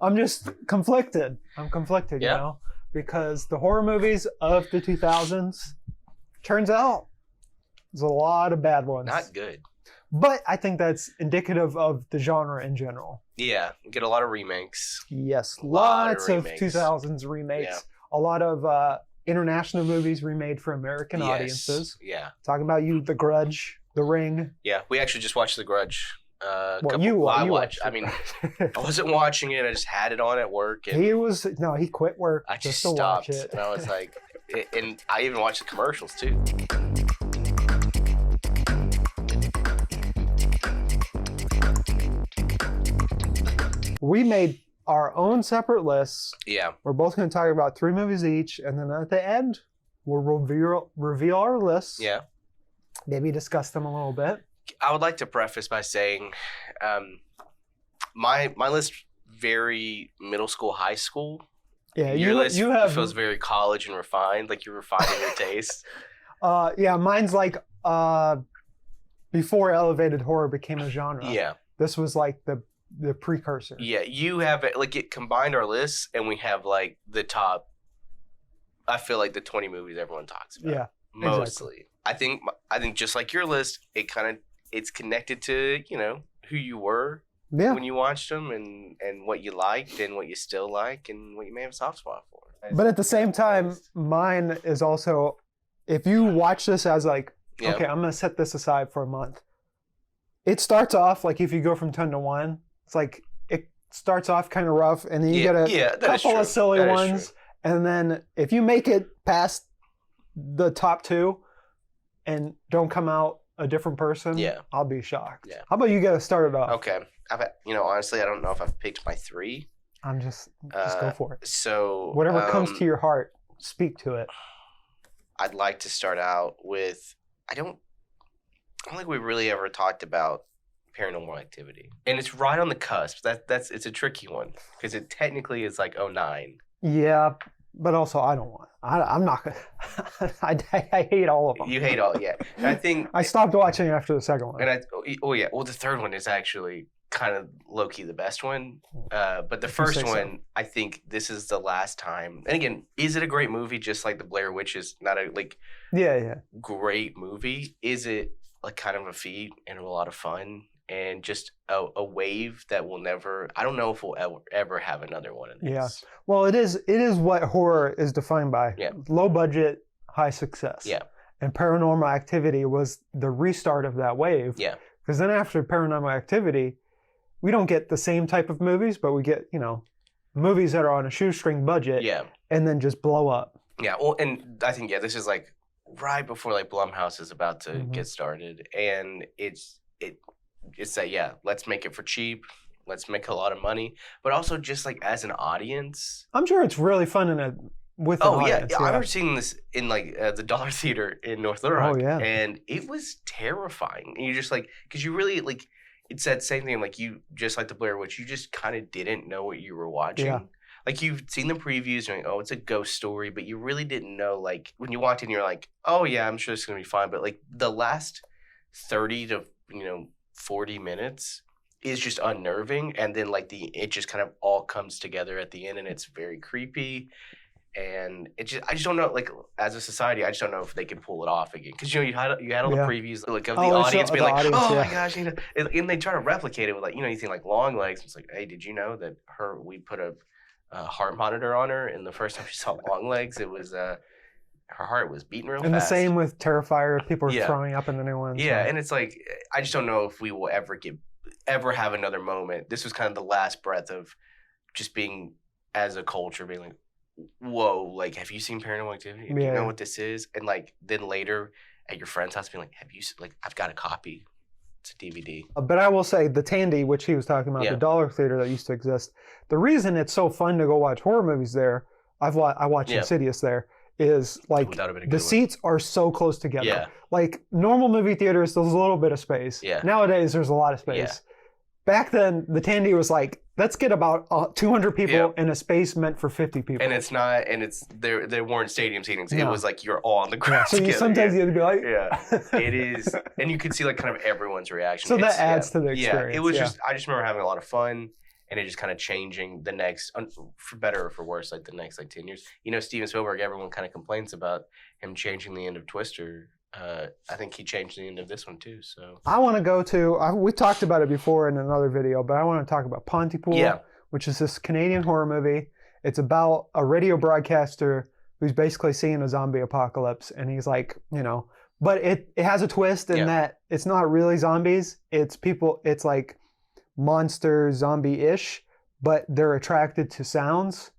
I'm just conflicted. I'm conflicted, you know, because the horror movies of the 2000s, turns out, there's a lot of bad ones. Not good. But I think that's indicative of the genre in general. Yeah, we get a lot of remakes. Yes, lots of 2000s remakes. Yeah. A lot of international movies remade for American audiences. Yeah. Talking about The Grudge, The Ring. Yeah, we actually just watched The Grudge. I watched. I mean, I wasn't watching it. I just had it on at work. And he quit work just to stopped, watch it. And I was like, and I even watched the commercials too. We made our own separate lists. Yeah. We're both going to talk about 3 movies each, and then at the end, we'll reveal our lists. Yeah. Maybe discuss them a little bit. I would like to preface by saying my list very middle school, high school. Yeah, your list feels very college and refined, like you're refining your taste. Yeah, mine's like before elevated horror became a genre. Yeah. This was like the precursor. Yeah, you have it combined our lists, and we have like the top. I feel like the 20 movies everyone talks about. Yeah, mostly. Exactly. I think just like your list, it's connected to who you were when you watched them, and what you liked, and what you still like, and what you may have a soft spot for. But at the same time, mine is also, if you watch this as like, okay, I'm gonna set this aside for a month. It starts off like if you go from 10 to 1. It's like it starts off kind of rough, and then you get a couple of silly ones, and then if you make it past the top 2 and don't come out a different person, I'll be shocked. Yeah. How about you get started off? Okay. Honestly, I don't know if I've picked my 3. I'm just go for it. So whatever comes to your heart, speak to it. I'd like to start out with I don't think we really ever talked about Paranormal Activity, and it's right on the cusp. It's a tricky one because it technically is like 2009. Yeah, but also I don't want. I'm not gonna. I hate all of them. You hate all, yeah. And I think I stopped watching after the second one. And the third one is actually kind of low key the best one. But the first one, I think this is the last time. And again, is it a great movie? Just like the Blair Witch is not a great movie. Is it like kind of a feat and a lot of fun? And just a wave that will never. I don't know if we'll ever have another one of these. Yeah. Well, it is what horror is defined by. Yeah. Low budget, high success. Yeah. And Paranormal Activity was the restart of that wave. Yeah. Because then after Paranormal Activity, we don't get the same type of movies, but we get movies that are on a shoestring budget. Yeah. And then just blow up. Yeah. Well, and I think this is like right before like Blumhouse is about to get started, and it's that let's make it for cheap, let's make a lot of money, but also just like as an audience, I'm sure it's really fun with an audience. I remember seeing this in like the Dollar Theater in North Little Rock, and it was terrifying. And you just like because you really like it's that same thing like you just like the Blair Witch, you just kind of didn't know what you were watching. Yeah. Like you've seen the previews, and you're like, it's a ghost story, but you really didn't know. Like when you walked in, you're like, oh yeah, I'm sure it's gonna be fine. But like the last 30 to 40 minutes is just unnerving, and then like it just kind of all comes together at the end, and it's very creepy, and I just don't know, like as a society, I just don't know if they can pull it off again, because you had all the previews like of the audience being like, oh my gosh, and they try to replicate it with like you think like Longlegs. It's like, hey, did you know that we put a heart monitor on her, and the first time she saw Longlegs, it was her heart was beating real fast. And the same with Terrifier. People are throwing up in the new ones. Yeah, and it's like, I just don't know if we will ever have another moment. This was kind of the last breath of just being, as a culture, being like, whoa, like, have you seen Paranormal Activity? Do you know what this is? And like, then later at your friend's house being like, have you, like, I've got a copy. It's a DVD. But I will say, the Tandy, which he was talking about, the Dollar Theater that used to exist, the reason it's so fun to go watch horror movies there, I watch Insidious there, is like the seats are so close together. Yeah. Like normal movie theaters, there's a little bit of space. Yeah. Nowadays, there's a lot of space. Yeah. Back then, the Tandy was like, let's get about 200 people in a space meant for 50 people. And it's not, and there weren't stadium seatings. It was like you're all on the ground so together. Sometimes you have to be like, it is, and you could see like kind of everyone's reaction. So that adds to the experience. Yeah, it was just, I just remember having a lot of fun, and it just kind of changing the next, for better or for worse, like the next like 10 years. You know, Steven Spielberg, everyone kind of complains about him changing the end of Twister. I think he changed the end of this one too. So I want to go to. We talked about it before in another video, but I want to talk about Pontypool, which is this Canadian horror movie. It's about a radio broadcaster who's basically seeing a zombie apocalypse, and he's like, you know, but it has a twist in that it's not really zombies. It's people. It's like monster zombie-ish, but they're attracted to sounds,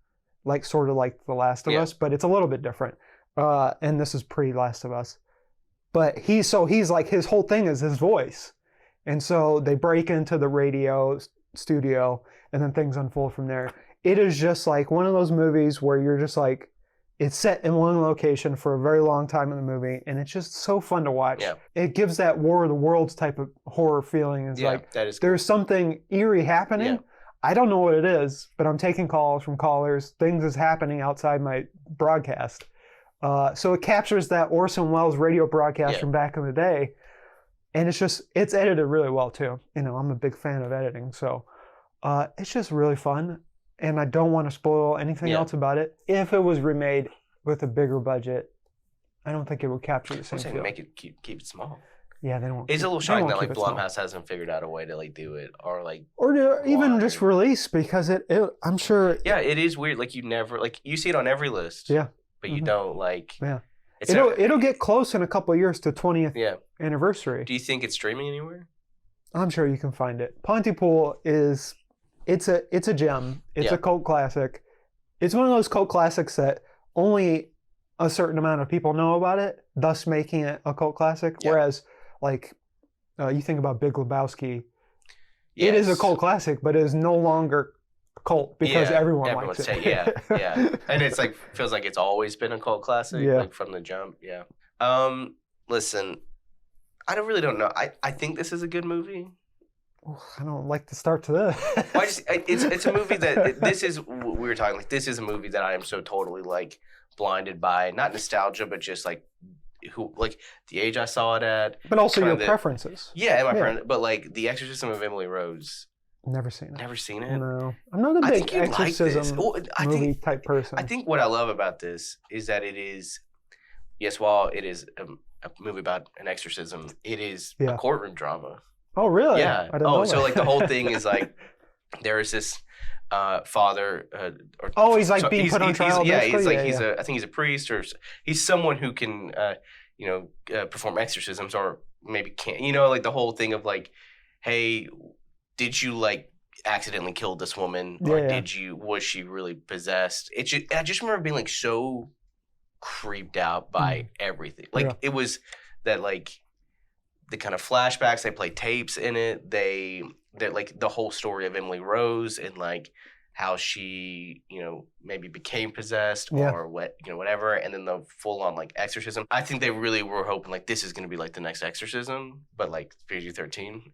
like sort of like The Last of Us, but it's a little bit different. And this is pre-Last of Us. But he's like, his whole thing is his voice. And so they break into the radio studio and then things unfold from there. It is just like one of those movies where you're just like, it's set in one location for a very long time in the movie, and it's just so fun to watch. Yeah. It gives that War of the Worlds type of horror feeling. It's like, there's something eerie happening. Yeah. I don't know what it is, but I'm taking calls from callers. Things is happening outside my broadcast. So it captures that Orson Welles radio broadcast from back in the day. And it's edited really well too. You know, I'm a big fan of editing. So it's just really fun. And I don't want to spoil anything else about it. If it was remade with a bigger budget, I don't think it would capture the same feel. Make it keep it small. Yeah, they don't. It's a little shocking that like Blumhouse hasn't figured out a way to like do it or even just release, because it I'm sure. Yeah, it is weird. Like you see it on every list. Yeah. But you don't like. Yeah. It'll get close in a couple of years to 20th anniversary. Do you think it's streaming anywhere? I'm sure you can find it. Pontypool is it's a gem. It's a cult classic. It's one of those cult classics that only a certain amount of people know about it, thus making it a cult classic. Yeah. Whereas like you think about Big Lebowski, it is a cult classic, but it is no longer cult because everyone likes it. Yeah. And it's like feels like it's always been a cult classic, like from the jump. Yeah. Listen, I don't know. I think this is a good movie. I don't like the start to this. Well, it's a movie that this is we were talking like this is a movie that I am so totally like blinded by, not nostalgia, but just like the age I saw it at, but also your preferences. Yeah, my preference. But like The Exorcism of Emily Rose. Never seen it. Never seen it? No. I'm not a big Exorcism movie type person. I think what I love about this is that it is, while it is a movie about an exorcism, it is a courtroom drama. Oh, really? Yeah. So like the whole thing is like, there is this father. He's like being put on trial. I think he's a priest, or he's someone who can, perform exorcisms, or maybe can't. You know, like the whole thing of like, hey, did you like accidentally kill this woman, or was she really possessed? I just remember being like so creeped out by everything. Like it was that like the kind of flashbacks, they play tapes in it. That like the whole story of Emily Rose and like how she, maybe became possessed or whatever. And then the full on like exorcism. I think they really were hoping like this is going to be like the next Exorcism, but like PG-13.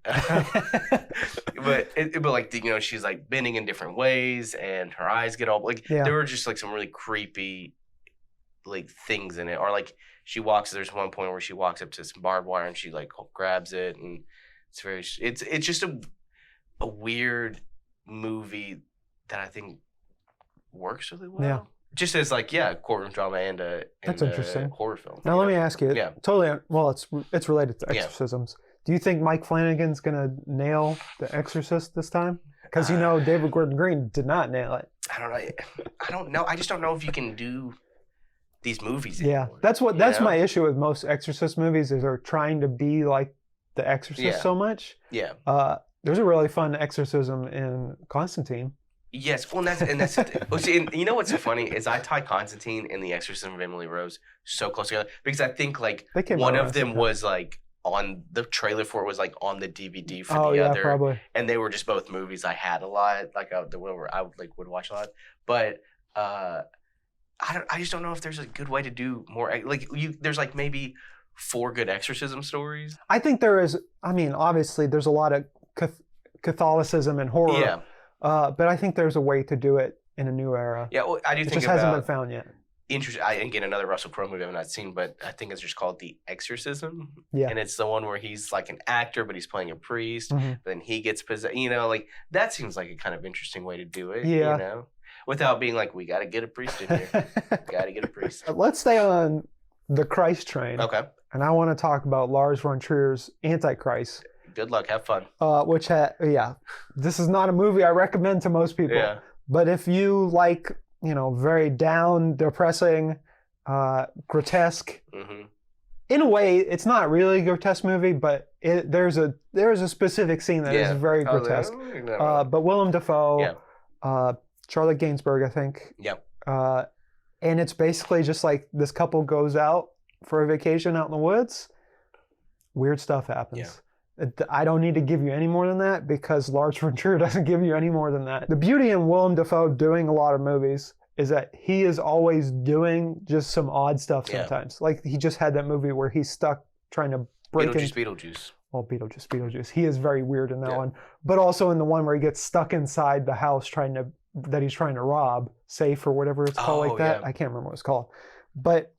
but like, she's like bending in different ways and her eyes get all like, there were just like some really creepy like things in it. Or like there's one point where she walks up to some barbed wire and she like grabs it, and it's just a weird movie that I think works really well. Yeah. Just as like courtroom drama and that's interesting. Horror film. Now let me ask you. Yeah. Totally. Well, it's related to exorcisms. Do you think Mike Flanagan's gonna nail The Exorcist this time? Because David Gordon Green did not nail it. I don't know. I just don't know if you can do these movies anymore. That's my issue with most Exorcist movies, is they're trying to be like The Exorcist so much. Yeah. There's a really fun exorcism in Constantine. Yes, well, and that's the thing. Well, see, and you know what's so funny is I tie Constantine and The Exorcism of Emily Rose so close together, because I think like one of them was like on the trailer for it was like on the DVD for the other, probably. And they were just both movies I had a lot, like I would watch a lot, but I just don't know if there's a good way to do more. Like there's like maybe 4 good exorcism stories. I think there is. I mean, obviously, there's a lot of Catholicism and horror. Yeah. But I think there's a way to do it in a new era. Yeah, well, I do think it just hasn't been found yet. interesting. Again, another Russell Crowe movie I've not seen, but I think it's just called The Exorcism. Yeah. And it's the one where he's like an actor, but he's playing a priest. Mm-hmm. Then he gets possessed. You know, like that seems like a kind of interesting way to do it. Yeah. You know, without being like, we got to get a priest in here. Got to get a priest. Let's stay on the Christ train. Okay. And I want to talk about Lars von Trier's Antichrist. Good luck. Have fun. This is not a movie I recommend to most people. Yeah. But if you like, very down, depressing, grotesque. Mm-hmm. In a way, it's not really a grotesque movie, but there's a specific scene that is very grotesque. But Willem Dafoe, Charlotte Gainsbourg, I think. Yeah. And it's basically just like this couple goes out for a vacation out in the woods. Weird stuff happens. Yeah. I don't need to give you any more than that because Lars von Trier doesn't give you any more than that. The beauty in Willem Dafoe doing a lot of movies is that he is always doing just some odd stuff sometimes. Like he just had that movie where he's stuck trying to break in. Beetlejuice. Oh, Beetlejuice. He is very weird in that one. But also in the one where he gets stuck inside the house that he's trying to rob, safe or whatever it's called that. I can't remember what it's called. But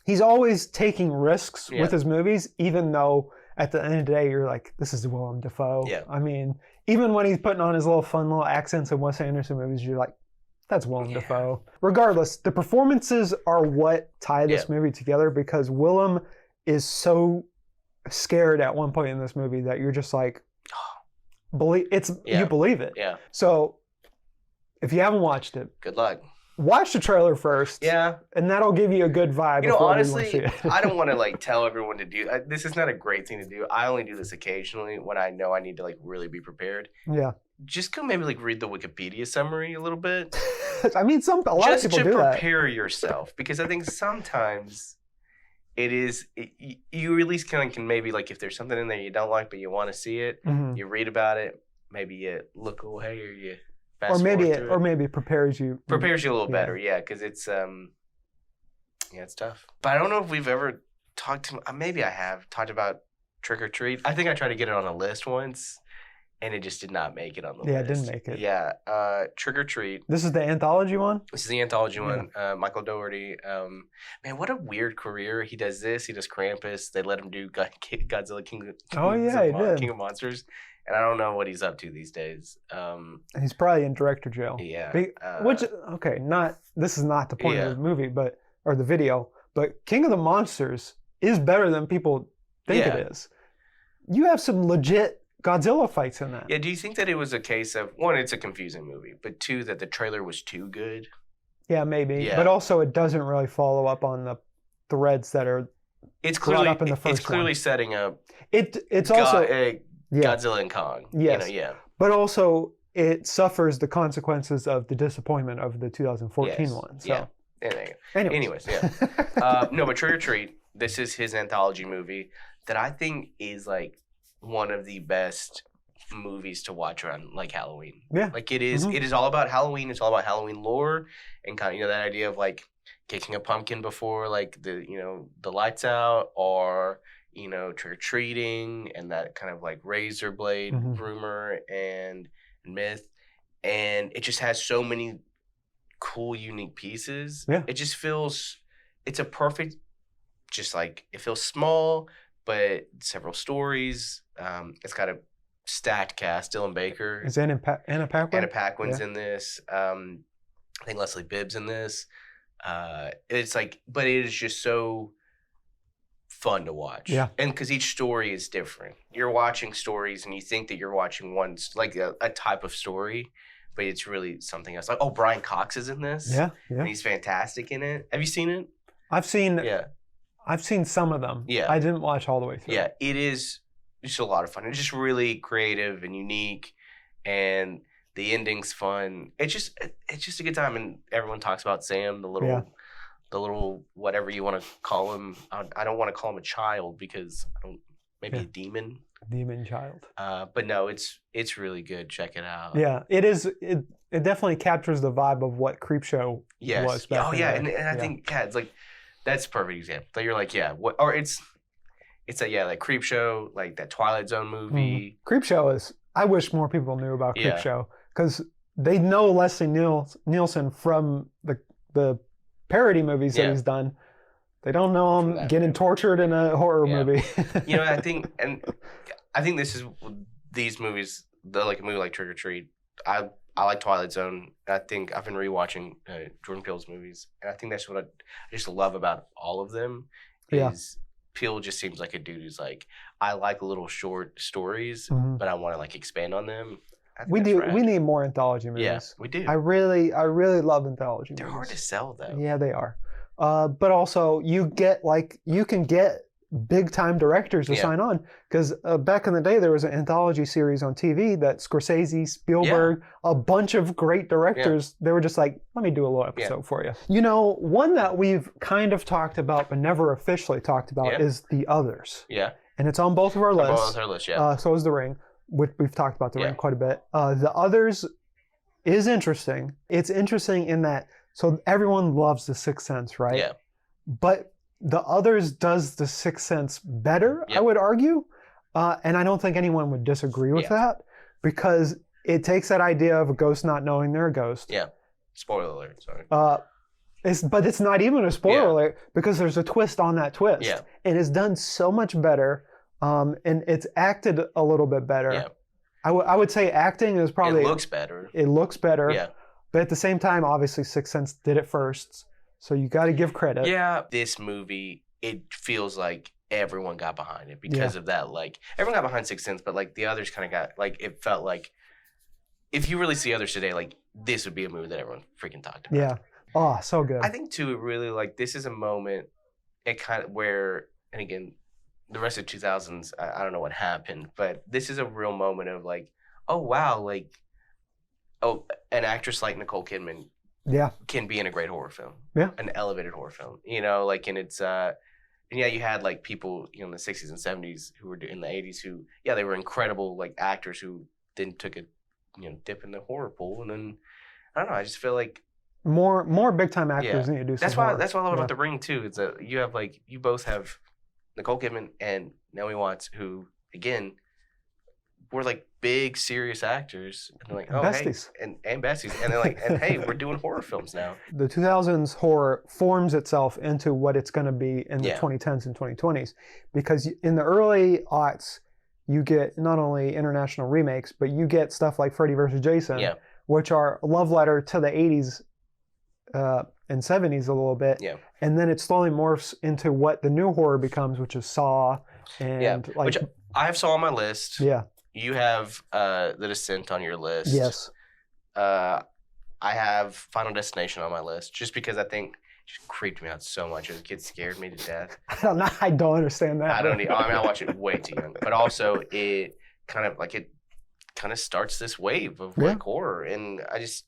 he's always taking risks with his movies, even though at the end of the day, you're like, this is Willem Dafoe. Yeah. I mean, even when he's putting on his fun little accents in Wes Anderson movies, you're like, that's Willem Dafoe. Regardless, the performances are what tie this movie together because Willem is so scared at one point in this movie that you're just like, you believe it. Yeah. So if you haven't watched it, good luck. Watch the trailer first. Yeah. And that'll give you a good vibe. Honestly, I don't want to tell everyone to do this. Is not a great thing to do. I only do this occasionally when I know I need to really be prepared. Yeah. Just go maybe read the Wikipedia summary a little bit. I mean, a lot of people do that. Just to prepare yourself, because I think sometimes you at least can maybe if there's something in there you don't like but you want to see it, you read about it, maybe you look away or you. Or maybe it prepares you. Prepares you a little better, because it's it's tough. But I don't know if we've ever maybe I have talked about Trick or Treat. I think I tried to get it on a list once, and it just did not make it on the list. Yeah, it didn't make it. Yeah, Trick or Treat. This is the anthology one? This is the anthology one. Michael Dougherty. Man, what a weird career. He does this. He does Krampus. They let him do Godzilla King of Monsters. And I don't know what he's up to these days. He's probably in director jail. Yeah. This is not the point of the movie, or the video, but King of the Monsters is better than people think it is. You have some legit Godzilla fights in that. Yeah, do you think that it was a case of, one, it's a confusing movie, but two, that the trailer was too good? Yeah, maybe. Yeah. But also it doesn't really follow up on the threads that are brought up in the first one. It's clearly setting up it's also Godzilla and Kong. Yes. But also it suffers the consequences of the disappointment of the 2014 one. So. Anyways, no, but Trick or Treat, this is his anthology movie that I think is one of the best movies to watch around Halloween. Yeah. It is it is all about Halloween. It's all about Halloween lore and kind of that idea of kicking a pumpkin before the lights out, or trick or treating, and that kind of razor blade rumor and myth, and it just has so many cool, unique pieces. Yeah, it just feels it's a perfect, it feels small, but several stories. It's got a stacked cast. Dylan Baker is Anna Paquin. Anna Paquin's in this. I think Leslie Bibb's in this. It's but it is just so fun to watch. Yeah. And because each story is different. You're watching stories and you think that you're watching one, a type of story, but it's really something else. Brian Cox is in this. Yeah. And he's fantastic in it. Have you seen it? I've seen some of them. Yeah. I didn't watch all the way through. Yeah, it is just a lot of fun. It's just really creative and unique, and the ending's fun. It's just a good time, and everyone talks about Sam, the little whatever you want to call him. I don't want to call him a child because maybe a demon. Demon child. But no, it's really good. Check it out. Yeah, it is. It definitely captures the vibe of what Creepshow was back then. And I think it's that's a perfect example. That you're what, or it's Creepshow, that Twilight Zone movie. Creepshow is. I wish more people knew about Creepshow because they know Leslie Nielsen from the parody movies that he's done. They don't know him getting tortured in a horror movie. You know, I think these movies, like a movie like Trick or Treat. I like Twilight Zone. I think I've been rewatching Jordan Peele's movies, and I think that's what I just love about all of them. Is Peele just seems like a dude who's like, I like little short stories, but I want to like expand on them. We need more anthology movies. Yeah, we do. I really love anthology movies. They're hard to sell though. Yeah, they are. But also you can get big time directors to sign on, because back in the day there was an anthology series on TV that Scorsese, Spielberg, a bunch of great directors, they were just like, let me do a little episode for you. You know, one that we've kind of talked about but never officially talked about is The Others. Yeah. And it's on both of our lists. Both our lists, yeah. So is The Ring, which we've talked about The Ring quite a bit. The Others is interesting. It's interesting in that, so everyone loves The Sixth Sense, right? Yeah. But The Others does The Sixth Sense better, I would argue. And I don't think anyone would disagree with that, because it takes that idea of a ghost not knowing they're a ghost. Yeah. Spoiler alert, sorry. But it's not even a spoiler alert, because there's a twist on that twist. Yeah. And it's done so much better, and it's acted a little bit better. Yeah. I would say acting is probably... It looks better. It looks better. Yeah. But at the same time, obviously, Sixth Sense did it first. So you got to give credit. Yeah. This movie, it feels like everyone got behind it because of that. Like, everyone got behind Sixth Sense, but like the others kind of got, like, it felt like if you really see others today, like, this would be a movie that everyone freaking talked about. Yeah. Oh, so good. I think too, it really, like, this is a moment, it kind of where, and again, the rest of the 2000s, I don't know what happened, but this is a real moment of like, oh wow, like, oh, an actress like Nicole Kidman can be in a great horror film. Yeah. An elevated horror film. You know, like, and it's and yeah, you had like people, you know, in the 60s and 70s who were in the 80s who, yeah, they were incredible like actors who then took a, you know, dip in the horror pool, and then I don't know, I just feel like more big time actors need to do that's some why horror. That's what I love about The Ring too. It's that you have like, you both have Nicole Kidman and Naomi Watts, who again were like big serious actors, and they're like, oh besties. Hey, and besties, and they're like, and hey, we're doing horror films now. The 2000s horror forms itself into what it's going to be in the 2010s and 2020s, because in the early aughts you get not only international remakes, but you get stuff like Freddy vs. Jason, which are a love letter to the 80s and 70s a little bit, and then it slowly morphs into what the new horror becomes, which is Saw, and like, which I have Saw on my list. Yeah, you have The Descent on your list. Yes, I have Final Destination on my list, just because I think it just creeped me out so much. As a kid, scared me to death. I don't understand that. I mean, I watched it way too young, but also it kind of starts this wave of like horror, and I just.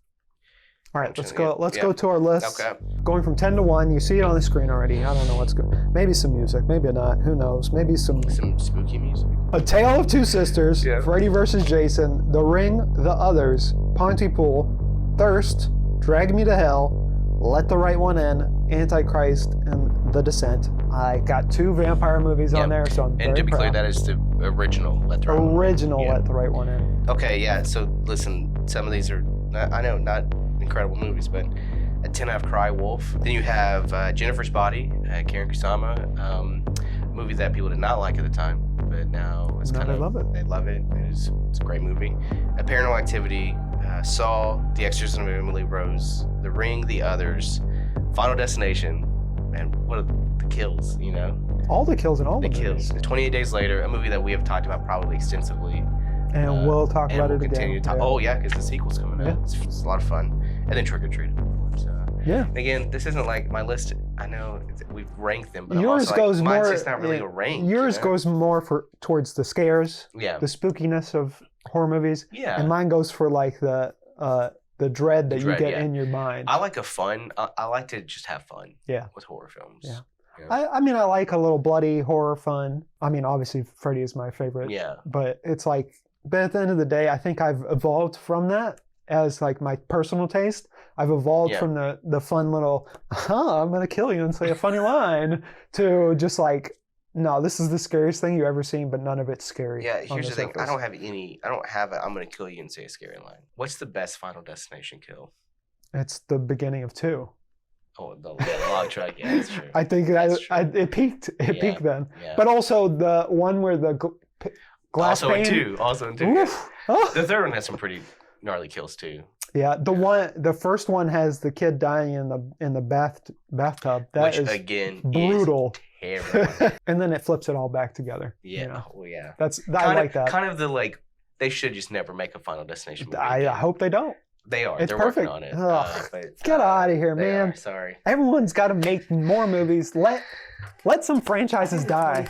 All right, let's go. Let's go to our list. Okay. Going from 10 to 1. You see it on the screen already. I don't know what's good. Maybe some music. Maybe not. Who knows? Maybe some spooky music. A Tale of Two Sisters. Freddy vs. Jason. The Ring. The Others. Pontypool. Thirst. Drag Me to Hell. Let the Right One In. Antichrist and The Descent. I got 2 vampire movies on there, so I'm very proud. And to be clear, that is the original Let the Right One In. Let the Right One In. Okay, yeah. So listen, some of these are, I know, not incredible movies, but a 10 out of Cry Wolf. Then you have Jennifer's Body, Karen Kusama, movie that people did not like at the time, but now it's kind of, they love it. It's a great movie. A Paranormal Activity, Saw, The Exorcism of Emily Rose, The Ring, The Others, Final Destination, and what are the kills, you know? All the kills in all the kills. 28 Days Later, a movie that we have talked about probably extensively. And we'll talk about it continue again. To talk. Oh yeah, because the sequel's coming out. It's a lot of fun. And then Trick or Treat. Again, this isn't like my list. I know we've ranked them, but yours goes more. Mine's just not really a rank. Yours goes more towards the scares. Yeah. The spookiness of horror movies. Yeah. And mine goes for like the dread that you get in your mind. I like I like to just have fun. Yeah. With horror films. Yeah. I mean, I like a little bloody horror fun. I mean, obviously, Freddy is my favorite. Yeah. But it's like. But at the end of the day, I think I've evolved from that as like my personal taste. I've evolved from the fun little, I'm going to kill you and say a funny line, to just like, no, this is the scariest thing you've ever seen, but none of it's scary. Yeah, here's the thing. I don't have a I'm going to kill you and say a scary line. What's the best Final Destination kill? It's the beginning of 2. Oh, the log truck. Yeah, that's true. I think it peaked. It peaked then. Yeah. But also the one where the glass also pane. Also in 2. Oh. The third one has some pretty gnarly kills too. Yeah, the first one has the kid dying in the bathtub. That is again brutal. Is terrible. And then it flips it all back together. Yeah, you know? well, yeah. I like that. Kind of the like they should just never make a Final Destination movie. I hope they don't. They are. It's They're perfect. working on it. Get out of here, man. Sorry. Everyone's got to make more movies. Let some franchises die.